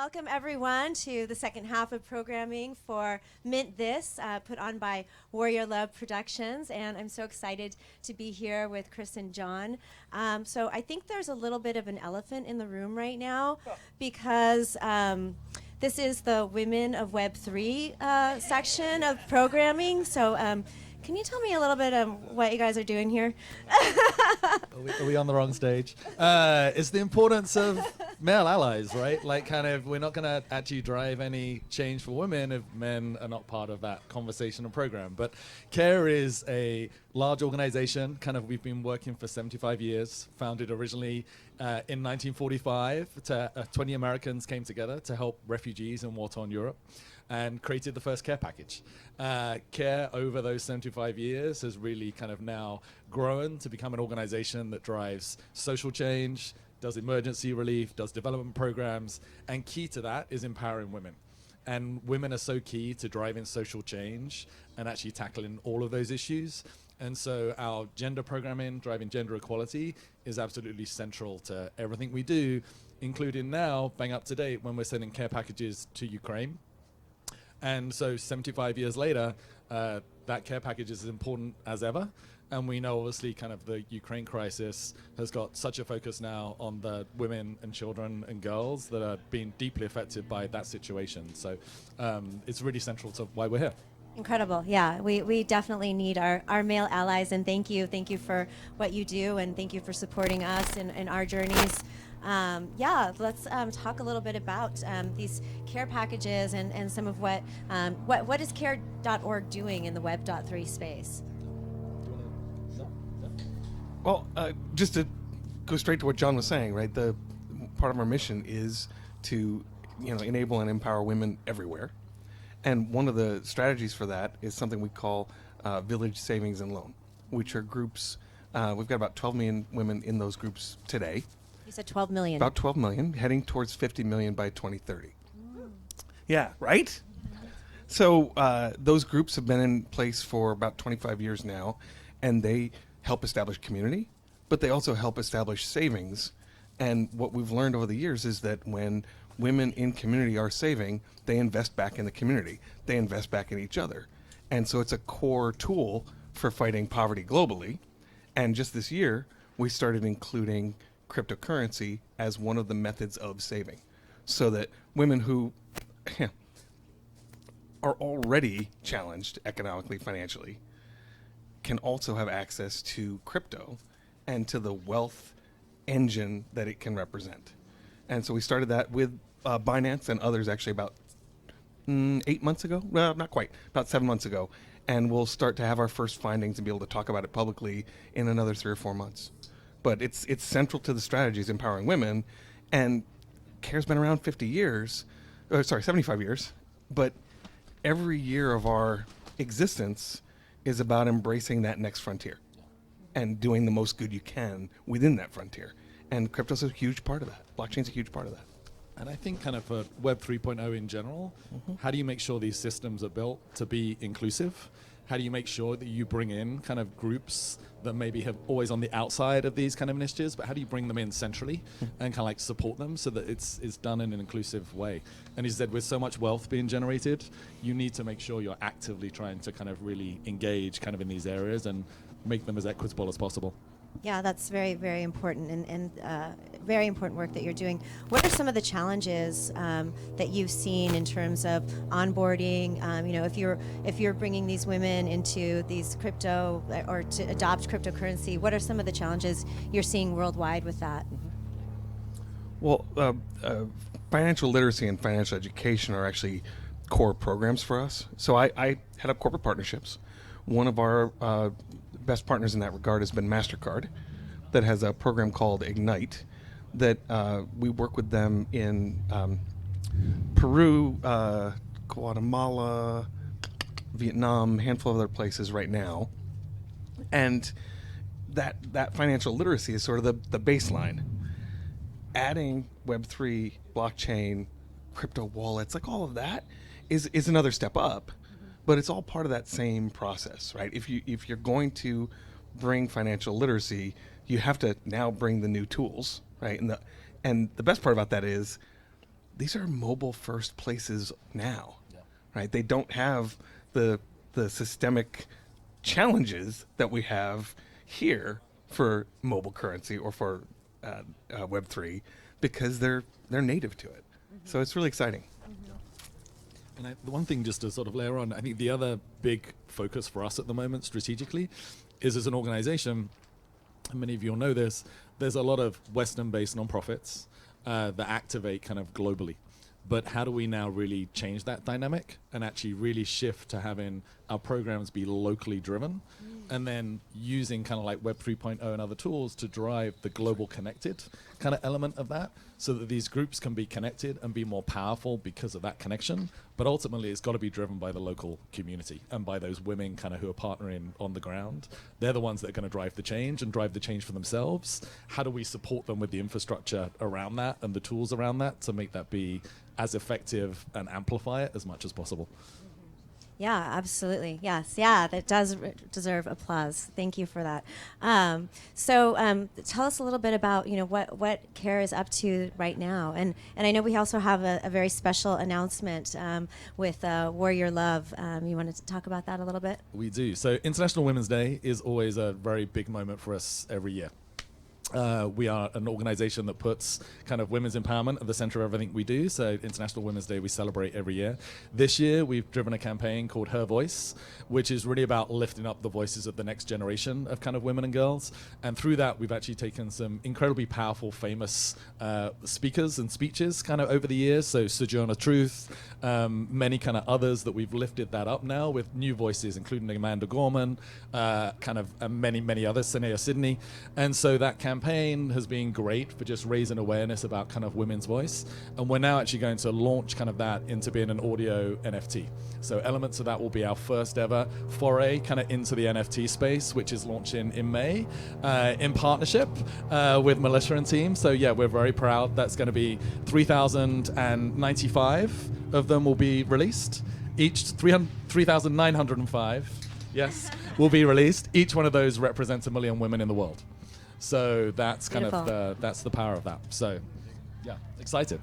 Welcome, everyone, to the second half of programming for Mint This, put on by Warrior Love Productions. And I'm so excited to be here with Chris and John. So I think there's a little bit of an elephant in the room right now because this is the Women of Web3 section of programming. So can you tell me a little bit of what you guys are doing here? Are we on the wrong stage? It's the importance of male allies, right? Like, kind of, we're not going to actually drive any change for women if men are not part of that conversation and program. But CARE is a large organization. Kind of, we've been working for 75 years, founded originally in 1945. 20 Americans came together to help refugees in war-torn Europe and created the first care package. CARE over those 75 years has really kind of now grown to become an organization that drives social change, does emergency relief, does development programs, and key to that is empowering women. And women are so key to driving social change and actually tackling all of those issues. And so our gender programming, driving gender equality, is absolutely central to everything we do, including now, bang up to date, when we're sending care packages to Ukraine. And so 75 years later, that care package is as important as ever. And we know, obviously, kind of the Ukraine crisis has got such a focus now on the women and children and girls that are being deeply affected by that situation. So it's really central to why we're here. Incredible. Yeah, we definitely need our male allies. And thank you for what you do. And thank you for supporting us in our journeys. Let's talk a little bit about these care packages and some of what is care.org doing in the Web.3 space. Well, just to go straight to what John was saying, right? The part of our mission is to, enable and empower women everywhere, and one of the strategies for that is something we call Village Savings and Loan, which are groups. We've got about 12 million women in those groups today. You said 12 million. About 12 million, heading towards 50 million by 2030. Yeah, right? So those groups have been in place for about 25 years now, and they help establish community, but they also help establish savings. And what we've learned over the years is that when women in community are saving, they invest back in the community. They invest back in each other. And so it's a core tool for fighting poverty globally. And just this year, we started including cryptocurrency as one of the methods of saving, so that women who are already challenged economically, financially, can also have access to crypto and to the wealth engine that it can represent. And so we started that with Binance and others actually about 8 months ago. Well, not quite, about 7 months ago. And we'll start to have our first findings and be able to talk about it publicly in another 3 or 4 months. But it's central to the strategies empowering women. And CARE's been around 75 years. But every year of our existence is about embracing that next frontier and doing the most good you can within that frontier. And crypto's a huge part of that. Blockchain's a huge part of that. And I think kind of for Web 3.0 in general, how do you make sure these systems are built to be inclusive? How do you make sure that you bring in kind of groups that maybe have always on the outside of these kind of initiatives, but how do you bring them in centrally and kind of like support them so that it's done in an inclusive way? And he said, with so much wealth being generated, you need to make sure you're actively trying to kind of really engage kind of in these areas and make them as equitable as possible. Yeah, that's very, very important and very important work that you're doing. What are some of the challenges that you've seen in terms of onboarding? If you're bringing these women into these crypto or to adopt cryptocurrency, what are some of the challenges you're seeing worldwide with that? Well, financial literacy and financial education are actually core programs for us. So I head up corporate partnerships. One of our best partners in that regard has been MasterCard, that has a program called Ignite, that we work with them in Peru, Guatemala, Vietnam, a handful of other places right now. And that financial literacy is sort of the baseline. Adding Web3, blockchain, crypto wallets, like all of that is another step up. But it's all part of that same process, right? If you're going to bring financial literacy, you have to now bring the new tools, right? And the best part about that is these are mobile first places now, Yeah. right? They don't have the systemic challenges that we have here for mobile currency or for Web3 because they're native to it. So it's really exciting. And the one thing just to sort of layer on, I think the other big focus for us at the moment strategically is as an organization, and many of you will know this, there's a lot of Western-based nonprofits that activate kind of globally. But how do we now really change that dynamic and actually really shift to having our programs be locally driven and then using kind of like Web 3.0 and other tools to drive the global connected kind of element of that so that these groups can be connected and be more powerful because of that connection. But ultimately, it's got to be driven by the local community and by those women kind of who are partnering on the ground. They're the ones that are going to drive the change and drive the change for themselves. How do we support them with the infrastructure around that and the tools around that to make that be as effective and amplify it as much as possible? Yeah, absolutely. Yes, yeah, that does deserve applause. Thank you for that. So tell us a little bit about what CARE is up to right now, and I know we also have a very special announcement with Warrior Love. You wanted to talk about that a little bit? We do. So International Women's Day is always a very big moment for us every year. We are an organization that puts kind of women's empowerment at the center of everything we do. So International Women's Day we celebrate every year. This year we've driven a campaign called Her Voice, which is really about lifting up the voices of the next generation of kind of women and girls. And through that we've actually taken some incredibly powerful, famous speakers and speeches kind of over the years. So Sojourner Truth, many kind of others that we've lifted that up now with new voices, including Amanda Gorman, many others, Sanaya Sidney. And so that campaign has been great for just raising awareness about kind of women's voice, and we're now actually going to launch kind of that into being an audio NFT. So elements of that will be our first ever foray kind of into the NFT space, which is launching in May in partnership with Melissa and team. So yeah, we're very proud. That's going to be 3,095 of them will be released. Each 3,905, yes, will be released. Each one of those represents 1 million women in the world. So that's kind of that's the power of that. So, yeah, excited.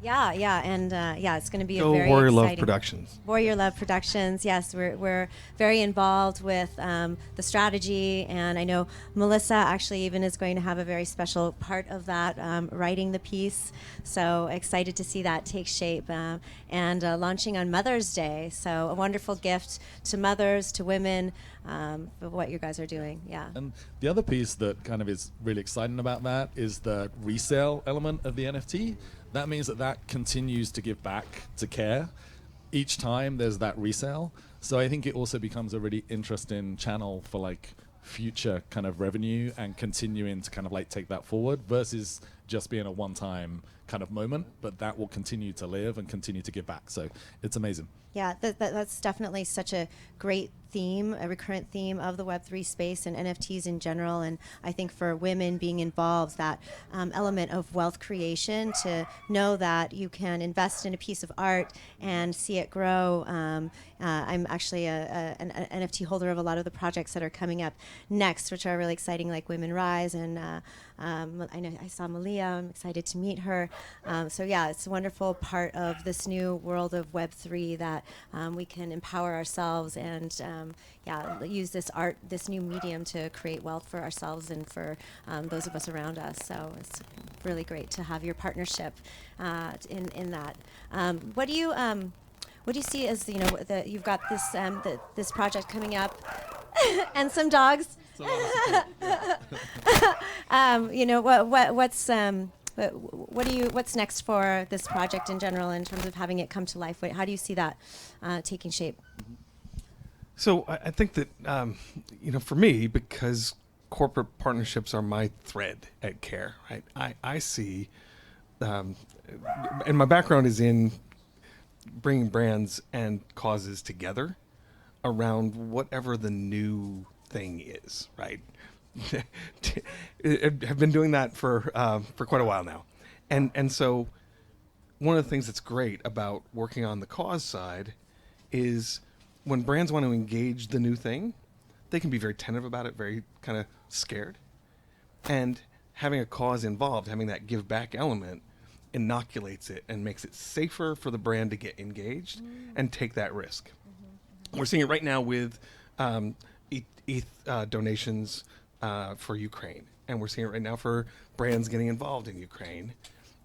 Yeah, and it's going to be Go a very Warrior exciting. Love Productions. Warrior Love Productions. Yes, we're very involved with the strategy, and I know Melissa actually even is going to have a very special part of that, writing the piece. So excited to see that take shape and launching on Mother's Day. So a wonderful gift to mothers, to women, for what you guys are doing. Yeah. And the other piece that kind of is really exciting about that is the resale element of the NFT. That means that continues to give back to CARE each time there's that resale. So I think it also becomes a really interesting channel for like future kind of revenue and continuing to kind of like take that forward versus just being a one-time kind of moment, but that will continue to live and continue to give back. So it's amazing. Yeah, that's definitely such a great theme, a recurrent theme of the Web3 space and NFTs in general. And I think for women being involved, that element of wealth creation, to know that you can invest in a piece of art and see it grow. I'm actually an NFT holder of a lot of the projects that are coming up next, which are really exciting, like Women Rise. And I know I saw Malia. I'm excited to meet her. So yeah, it's a wonderful part of this new world of Web3 that we can empower ourselves and use this art, this new medium to create wealth for ourselves and for those of us around us. So it's really great to have your partnership in that. What do you see as you've got this this project coming up and some dogs? What's next for this project in general in terms of having it come to life? How do you see that taking shape? So I think that, for me, because corporate partnerships are my thread at CARE, right? I see, and my background is in bringing brands and causes together around whatever the new thing is, right? Have been doing that for quite a while now. And so one of the things that's great about working on the cause side is when brands want to engage the new thing, they can be very tentative about it, very kind of scared. And having a cause involved, having that give back element, inoculates it and makes it safer for the brand to get engaged and take that risk. We're seeing it right now with ETH donations for Ukraine, and we're seeing it right now for brands getting involved in Ukraine.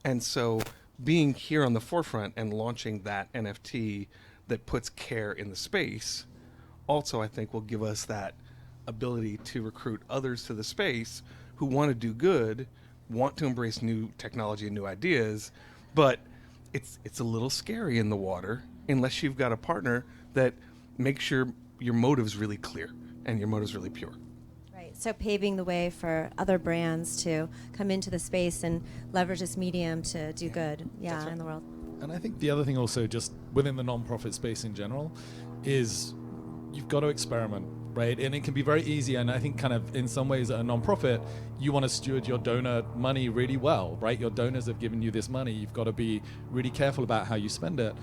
And so being here on the forefront and launching that NFT that puts care in the space also, I think, will give us that ability to recruit others to the space who want to do good, want to embrace new technology and new ideas, but it's a little scary in the water unless you've got a partner that makes sure your motive's really clear and your motive's really pure. Right. So paving the way for other brands to come into the space and leverage this medium to do good, That's right. in the world. And I think the other thing also, just within the nonprofit space in general, is you've got to experiment, right? And it can be very easy. And I think kind of in some ways at a nonprofit, you want to steward your donor money really well, right? Your donors have given you this money. You've got to be really careful about how you spend it.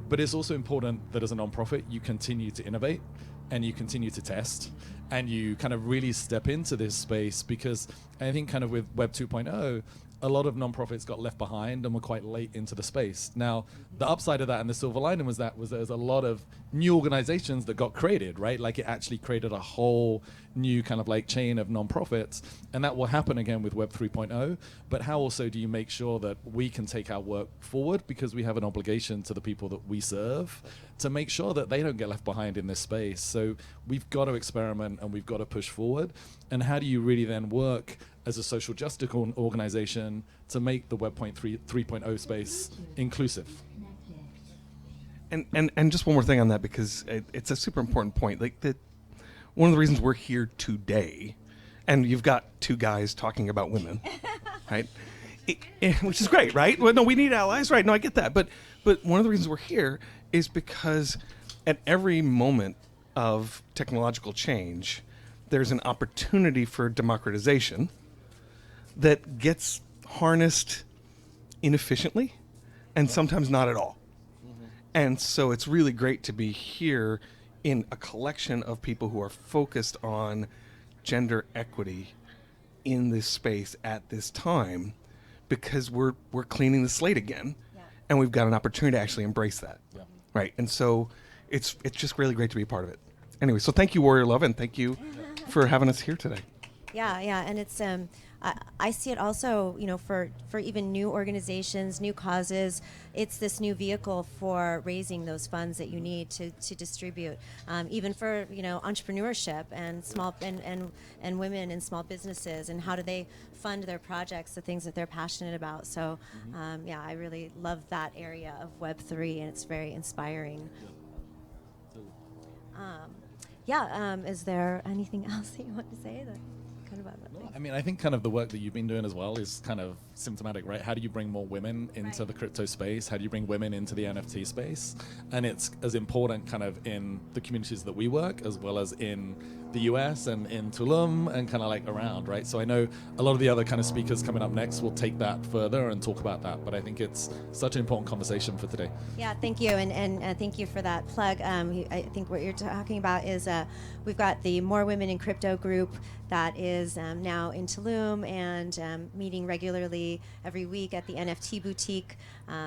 But it's also important that as a nonprofit, you continue to innovate and you continue to test and you kind of really step into this space, because I think kind of with Web 2.0, a lot of nonprofits got left behind and were quite late into the space. Now, the upside of that and the silver lining was there's a lot of new organizations that got created, right? Like it actually created a whole new kind of like chain of nonprofits, and that will happen again with Web 3.0. But how also do you make sure that we can take our work forward, because we have an obligation to the people that we serve to make sure that they don't get left behind in this space. So we've got to experiment and we've got to push forward. And how do you really then work as a social justice organization to make the Web 3.0 space inclusive? And just one more thing on that, because it's a super important point. Like that, one of the reasons we're here today, and you've got two guys talking about women, right? Which is great, right? Well, no, we need allies, right? No, I get that. But one of the reasons we're here is because at every moment of technological change, there's an opportunity for democratization that gets harnessed inefficiently and sometimes not at all. And so it's really great to be here in a collection of people who are focused on gender equity in this space at this time, because we're cleaning the slate again, and we've got an opportunity to actually embrace that, right? And so it's just really great to be a part of it. Anyway, so thank you, Warrior Love, and thank you for having us here today. Yeah, and it's I see it also, for even new organizations, new causes. It's this new vehicle for raising those funds that you need to distribute, even for entrepreneurship and small and women and small businesses, and how do they fund their projects, the things that they're passionate about. So, I really love that area of Web3, and it's very inspiring. Is there anything else that you want to say that kind of about that thing? I mean, I think kind of the work that you've been doing as well is kind of symptomatic, right? How do you bring more women into the crypto space? How do you bring women into the NFT space? And it's as important kind of in the communities that we work, as well as in the US and in Tulum and kind of like around, right? So I know a lot of the other kind of speakers coming up next will take that further and talk about that. But I think it's such an important conversation for today. Yeah, thank you, and thank you for that plug. I think what you're talking about is we've got the More Women in Crypto group that is now in Tulum and meeting regularly every week at the NFT boutique.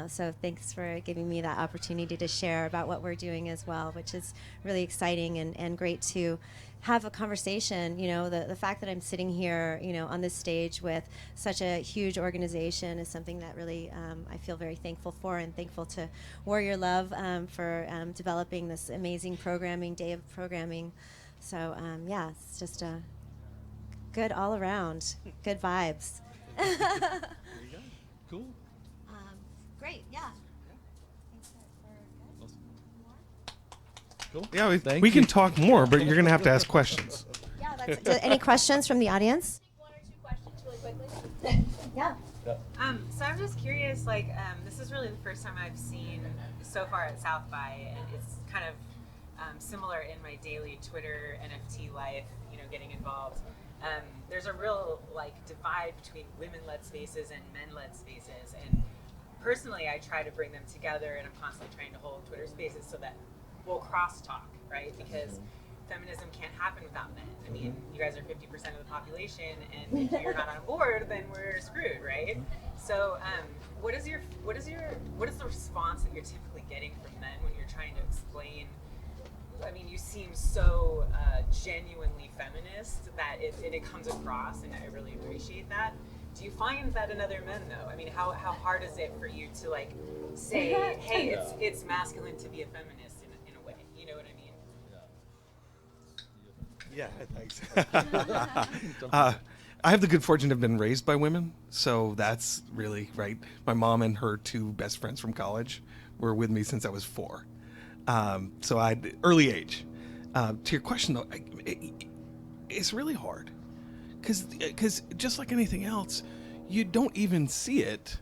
So thanks for giving me that opportunity to share about what we're doing as well, which is really exciting and great to have a conversation. The fact that I'm sitting here, on this stage with such a huge organization is something that really I feel very thankful for, and thankful to Warrior Love for developing this amazing day of programming. So it's just a good all around, good vibes. There you go. Cool. Great, yeah. Cool. Yeah, Thank we you. can talk more, but you're going to have to ask questions. Yeah, any questions from the audience? One or two questions really quickly. Yeah. So I'm just curious, this is really the first time I've seen so far at South by, and it's kind of similar in my daily Twitter NFT life, getting involved. There's a real divide between women-led spaces and men-led spaces, and personally I try to bring them together, and I'm constantly trying to hold Twitter spaces so that we'll cross-talk, right? Because feminism can't happen without men. I mean, you guys are 50% of the population, and if you're not on board, then we're screwed, right? So, what is the response that you're typically getting from men when you're trying to explain? I mean, you seem so genuinely feminist that it comes across, and I really appreciate that. Do you find that in other men, though? I mean, how hard is it for you to like say, hey, it's masculine to be a feminist in a way? You know what I mean? Yeah, thanks. I have the good fortune to have been raised by women, so that's really right. My mom and her two best friends from college were with me since I was 4. So early age. To your question, though, it's really hard because just like anything else, you don't even see it.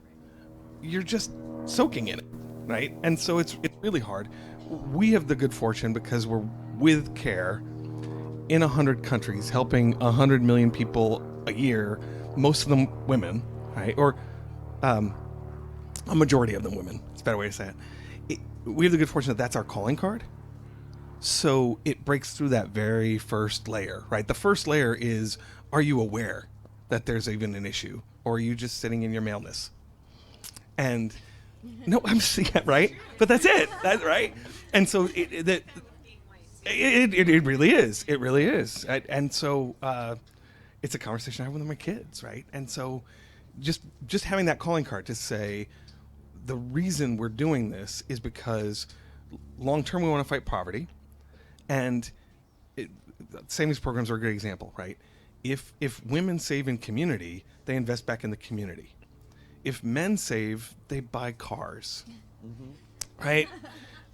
You're just soaking in it, right? And so it's really hard. We have the good fortune because we're with CARE in 100 countries, helping 100 million people a year, most of them women, right? Or a majority of them women. It's a better way to say it. We have the good fortune that that's our calling card. So it breaks through that very first layer, right? The first layer is, are you aware that there's even an issue? Or are you just sitting in your maleness? And no, I'm seeing it, right? But that's it, that's right. And so it really is. It really is. And so it's a conversation I have with my kids, right? And so just having that calling card to say, the reason we're doing this is because long term we want to fight poverty, and savings programs are a great example, right? If women save in community, they invest back in the community. If men save, they buy cars, right?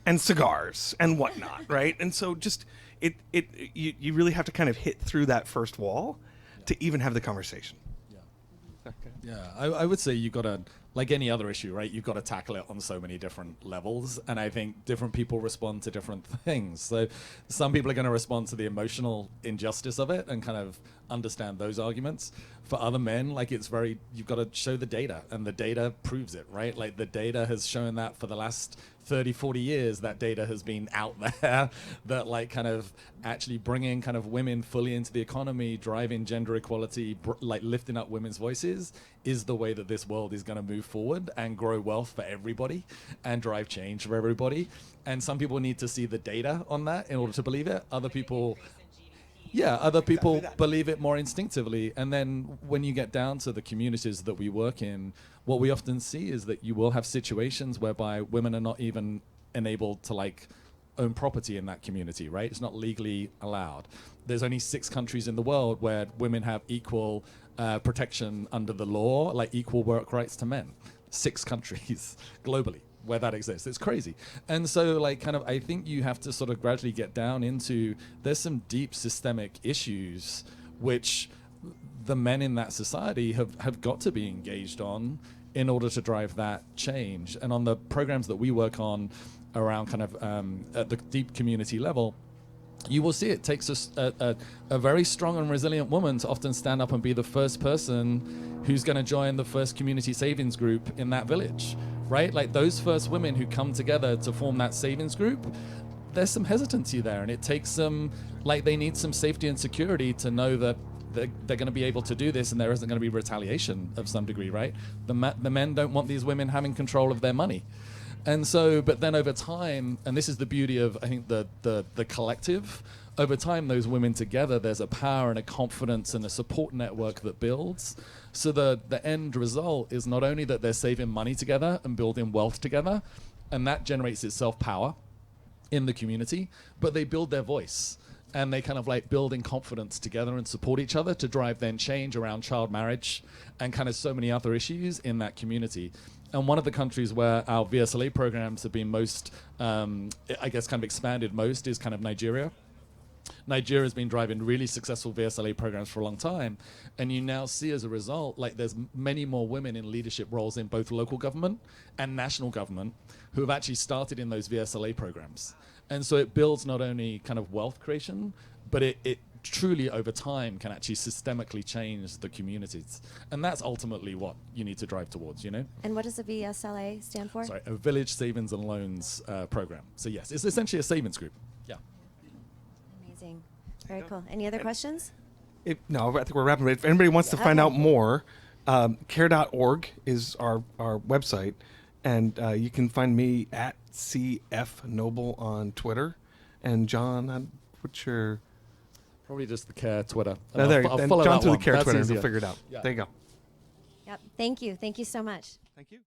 And cigars and whatnot, right? And so just you really have to kind of hit through that first wall to even have the conversation. Yeah, I would say you got to, like any other issue, right? You've got to tackle it on so many different levels. And I think different people respond to different things. So some people are going to respond to the emotional injustice of it and kind of understand those arguments. For other men, like you've got to show the data, and the data proves it, right? Like the data has shown that for the last 30, 40 years, that data has been out there, that like kind of actually bringing kind of women fully into the economy, driving gender equality, like lifting up women's voices is the way that this world is going to move forward and grow wealth for everybody and drive change for everybody. And some people need to see the data on that in order to believe it. Other people believe it more instinctively. And then when you get down to the communities that we work in, what we often see is that you will have situations whereby women are not even enabled to like own property in that community, right? It's not legally allowed. There's only 6 countries in the world where women have equal protection under the law, like equal work rights to men. 6 countries globally where that exists. It's crazy. And so like kind of I think you have to sort of gradually get down into, there's some deep systemic issues which the men in that society have got to be engaged on in order to drive that change. And on the programs that we work on around kind of at the deep community level, you will see it takes a very strong and resilient woman to often stand up and be the first person who's going to join the first community savings group in that village, right? Like those first women who come together to form that savings group, there's some hesitancy there, and it takes some, like they need some safety and security to know that they're going to be able to do this and there isn't going to be retaliation of some degree, right? The men don't want these women having control of their money. And so, but then over time, and this is the beauty of, I think, the collective, over time, those women together, there's a power and a confidence and a support network that builds. So the end result is not only that they're saving money together and building wealth together, and that generates itself power in the community, but they build their voice. And they kind of like build in confidence together and support each other to drive then change around child marriage and kind of so many other issues in that community. And one of the countries where our VSLA programs have been most, I guess, kind of expanded most is kind of Nigeria. Nigeria has been driving really successful VSLA programs for a long time. And you now see as a result, like there's many more women in leadership roles in both local government and national government who have actually started in those VSLA programs. And so it builds not only kind of wealth creation, but it truly over time can actually systemically change the communities. And that's ultimately what you need to drive towards, you know? And what does the VSLA stand for? Sorry, a Village Savings and Loans program. So yes, it's essentially a savings group. Yeah. Amazing. Very cool. Any other questions? No, I think we're wrapping. If anybody wants to find out more, care.org is our website, and you can find me at CF Noble on Twitter. And John, what's your... Probably just the Care Twitter. No, there. I'll then follow John that through the one. Care That's Twitter, and easier. we'll figure it out. Yeah. There you go. Yep. Thank you. Thank you so much. Thank you.